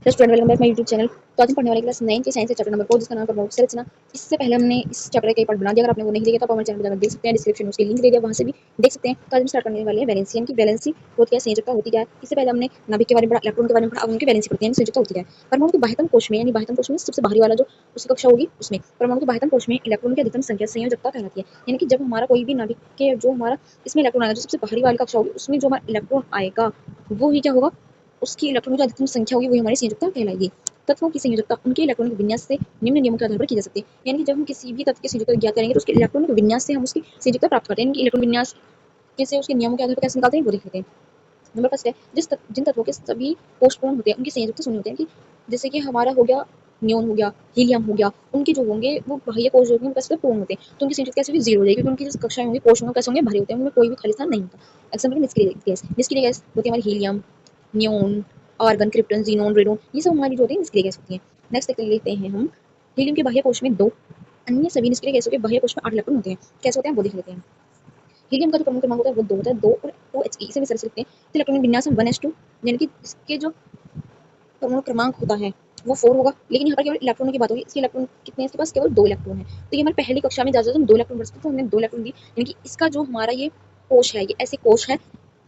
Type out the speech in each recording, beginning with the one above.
Student welcome back my YouTube channel. तो आज हम पढ़ने वाले क्लास 9 के साइंस के चैप्टर नंबर 4 जिसका नाम है परमाणु संरचना। इससे पहले हमने इस चैप्टर का एक पार्ट बना दिया। अगर आपने वो नहीं देखा तो आप हमारे चैनल पर जाकर देख सकते हैं, डिस्क्रिप्शन में उसकी लिंक दे दिया, वहां से भी देख सकते हैं। तो आज हम स्टार्ट करने वाले हैं वैलेंसी, यानी कि वैलेंसी होती क्या है, संयोजकता होती क्या है। इससे पहले हमने नाभिक के बारे में पढ़ा, इलेक्ट्रॉन के बारे में पढ़ा, अब उनकी वैलेंसी पढ़ते हैं, संयोजकता होती क्या है। परमाणु के बाह्यतम कोश में, यानी बाह्यतम कोश में सबसे बाहरी वाला जो उसकी कक्षा होगी उसमें परमाणु के बाह्यतम कोश में इलेक्ट्रॉन की अधिकतम संख्या संयोजकता कहलाती है। यानी कि जब हमारा कोई भी नाभिक के जो हमारा इसमें इलेक्ट्रॉन आएगा, जो सबसे बाहरी वाली कक्षा होगी उसमें जो हमारा इलेक्ट्रॉन आएगा वो ही क्या होगा, उसकी इलेक्ट्रॉन की अधिकतम संख्या होगी, वही हमारी संयोजकता कहलाएगी। तत्वों की संयोजकता उनके इलेक्ट्रॉनिक विन्यास से निम्न नियमों के आधार पर की जा सकती है। यानी कि जब हम किसी भी तत्व की संयोजकता ज्ञात करेंगे तो उसके इलेक्ट्रॉनिक विन्यास से हम उसकी संयोजकता प्राप्त करते हैं। यानी कि इलेक्ट्रॉन विन्यास कैसे उसके नियमों के आधार पर कैसे निकालते हैं वो देख लेते हैं। नंबर फर्स्ट है, जिन तत्वों के सभी कोषपूर्ण होते हैं उनकी संयोजकता शून्य होते हैं। कि जैसे कि हमारा हो गया नियोन, हो गया हीलियम, हो गया, उनके जो होंगे वो बाह्य कोश जो होंगे उनके पास पूर्ण होते हैं, तो उनकी संयोजकता कैसे होगी, जीरो हो जाएगी, क्योंकि उनकी जो कक्षाएं होंगी, कोश होंगे, कैसे होंगे, भरे होते हैं, उनमें कोई भी खाली स्थान नहीं होता। एग्जाम्पल निष्क्रिय गैस, निष्क्रिय गैस होती है हमारी helium, neon, argon, krypton, xenon, radon, ये सब हमारी जो होती है निष्क्रिय गैस होती है। नेक्स्ट देख लेते हैं हम हीलियम के बाह्य कोश में 2, अन्य सभी निष्क्रिय गैसों के बाह्य कोश में 8 इलेक्ट्रॉन होते हैं। कैसे होते हैं वो देख लेते हैं। हीलियम का जो परमाणु क्रमांक होता है वो 2 होता है, 2 और 2He, इसे भी सरल से लिखते हैं। तो इलेक्ट्रॉनिक विन्यास हम 1s2, यानी कि इसके जो परमाणु क्रमांक होता है वो 4 होगा, लेकिन यहाँ पर केवल इलेक्ट्रॉनों की बात होगी। इसके इलेक्ट्रॉन कितने हैं, इसके पास केवल 2 इलेक्ट्रॉन है। तो ये हमारी पहली कक्षा में जाते हम 2 इलेक्ट्रॉन भर सकते, तो हमने 2 इलेक्ट्रॉन दी, यानी कि इसका जो हमारा ये कोश है, ये ऐसे कोश है,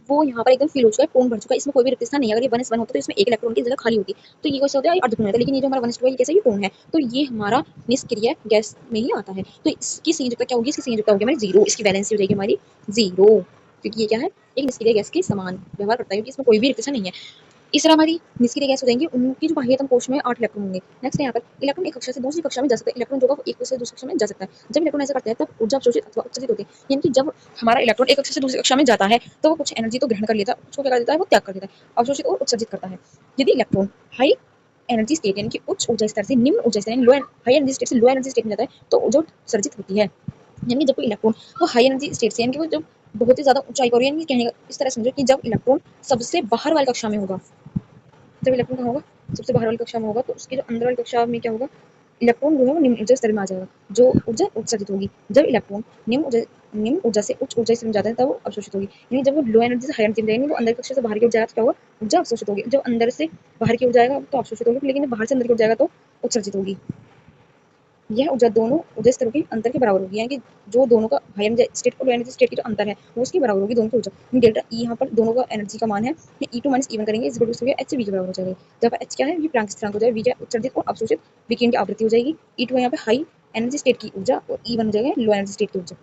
वो यहाँ पर एकदम फिल हो चुका है, पूर्ण भर चुका है, इसमें कोई भी रिक्त स्थान नहीं है। अगर ये 1s1 होता तो इसमें एक इलेक्ट्रॉन की जगह खाली होती, तो ये कैसे होता है, अर्धपूर्ण होता है। लेकिन ये जो हमारा 1s2 है ये कैसे, ये पूर्ण है, तो ये हमारा निष्क्रिय गैस में ही आता है। तो इसकी संयोजकता क्या होगी, इसकी संयोजकता होगी हमारी 0, इसकी वैलेंसी हो जाएगी हमारी 0, क्योंकि ये क्या है, एक निष्क्रिय गैस के समान व्यवहार करता है, क्योंकि इसमें कोई भी रिक्त स्थान नहीं है। इस तरह हमारी निष्क्रिय गैस हो जाएंगी, उनकी जो बाह्यतम कोश में 8 इलेक्ट्रॉन होंगे। नेक्स्ट है यहाँ पर इलेक्ट्रॉन एक कक्षा से दूसरी कक्षा में जा सकता है। इलेक्ट्रॉन जो होगा एक कक्षा से दूसरी कक्षा में जा सकता है। जब इलेक्ट्रॉन ऐसा करता है तब ऊर्जा अवशोषित अथवा उत्सर्जित होती है। यानी कि जब हमारा इलेक्ट्रॉन एक कक्षा से दूसरी कक्षा में जाता है तो वो कुछ एनर्जी तो ग्रहण कर लेता है, उसको क्या कर देता है, वो त्याग कर देता है, अवशोषित और उत्सर्जित करता है। यदि इलेक्ट्रॉन हाई एनर्जी स्टेट, यानी कि उच्च ऊर्जा स्तर से निम्न ऊर्जा स्तर, यानी लो हाई एनर्जी स्टेट से लो एनर्जी स्टेट में जाता है, तो ऊर्जा उत्सर्जित होती है। यानी जब कोई इलेक्ट्रॉन वो हाई एनर्जी स्टेट से, यानी कि वो जब बहुत ही ज्यादा ऊंचाई पर, यानी कहने का इस तरह समझो कि जब इलेक्ट्रॉन सबसे बाहर वाली कक्षा में होगा, जब इलेक्ट्रॉन कहाँ होगा, सबसे बाहर वाली कक्षा में होगा, तो उसकी जो अंदर वाली कक्षा में क्या होगा, इलेक्ट्रॉन जो है वो निम्न ऊर्जा स्तर में आ जाएगा, जो ऊर्जा उत्सर्जित होगी। जब इलेक्ट्रॉन निम्न ऊर्जा से उच्च ऊर्जा स्तर में जाता है तब वो अवशोषित होगी। यानी जब वो लो एनर्जी से हाई एनर्जी में जाएगी, वो अंदर की कक्षा से बाहर की ओर जाएगा तो क्या होगा, ऊर्जा अवशोषित होगी। जब अंदर से बाहर की ओर जाएगा तो अवशोषित होगी, लेकिन बाहर से अंदर की ओर जाएगा तो उत्सर्जित होगी। यह ऊर्जा दोनों ऊर्जा स्तरों के अंतर के बराबर होगी, यानी कि जो दोनों का हाई एनर्जी स्टेट और लो एनर्जी स्टेट की जो अंतर है वो उसकी बराबर होगी, दोनों की ऊर्जा। डेल्टा ई यहाँ पर दोनों का एनर्जी का मान है, E2 माइनस E1 करेंगे, इस हो गया H से V के बराबर हो जाएगा। जब H क्या है, ये प्लांक स्थिरांक हो जाएगा, V क्या उत्सर्जित और अवशोषित विकिरण की आवृत्ति हो जाएगी, E2 यहाँ पे हाई एनर्जी स्टेट की ऊर्जा और E1 हो जाएगा लो एनर्जी स्टेट की ऊर्जा।